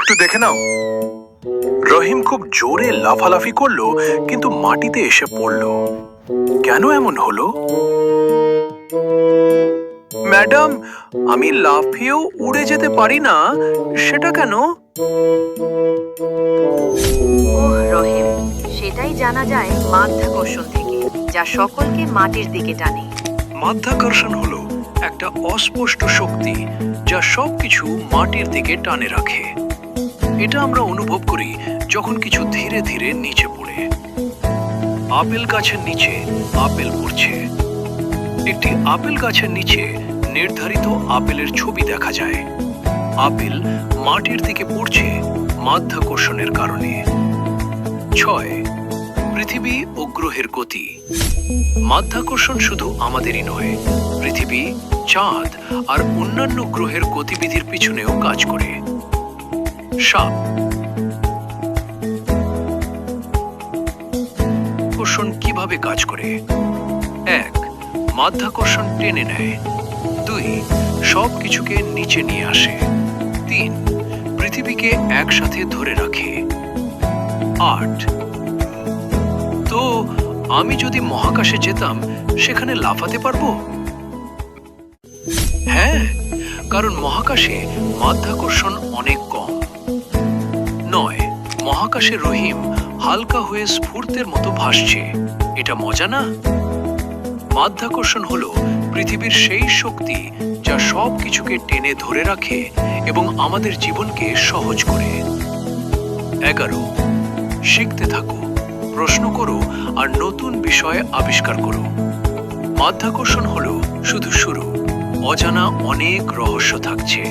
একটু দেখে নাও। রহিম খুব জোরে লাফালাফি করলো, কিন্তু মাটিতে এসে পড়লো। কেন এমন হলো? ম্যাডাম, আমি লাফিয়েও উড়ে যেতে পারি না, সেটা কেন? ওহ রহিম, সেটাই জানা যায় মাধ্যাকর্ষণ থেকে, যা সকলকে মাটির দিকে টানে। মাধ্যাকর্ষণ হলো একটা অস্পষ্ট শক্তি যা সবকিছু মাটির দিকে টানে রাখে। এটা আমরা অনুভব করি যখন কিছু ধীরে ধীরে নিচে পড়ে। আপেল গাছের নিচে আপেল পড়ছে। একটি আপেল গাছের নিচে নির্ধারিত আপেলের ছবি দেখা যায়। আপেল মাটির দিকে পড়ছে মাধ্যাকর্ষণের কারণে। 6. পৃথিবী ও গ্রহের গতি। মাধ্যাকর্ষণ শুধু আমাদেরই নয়, পৃথিবী, চাঁদ আর অন্যান্য গ্রহের গতিবিধির পিছনেও কাজ করে। 7. মাধ্যাকর্ষণ কিভাবে কাজ করে? 1. মাধ্যাকর্ষণ টেনে নেয়। 2. সব কিছুকে নিচে নিয়ে আসে। 3. পৃথিবীকে একসাথে ধরে রাখে। 8. তো আমি যদি মহাকাশে যেতাম, সেখানে লাফাতে পারবো? হ্যাঁ, কারণ মহাকাশে মাধ্যাকর্ষণ অনেক কম। 9. মহাকাশে রহিম হালকা হয়ে স্ফূর্তের মতো ভাসছে। এটা মজা না? মাধ্যাকর্ষণ হলো পৃথিবীর সেই শক্তি যা সব কিছুকে টেনে ধরে রাখে এবং আমাদের জীবনকে সহজ করে। 11. শিখতে থাকো, প্রশ্ন করো আর নতুন বিষয় আবিষ্কার করো। মাধ্যাকর্ষণ হলো শুধু শুরু, অজানা অনেক রহস্য থাকছে।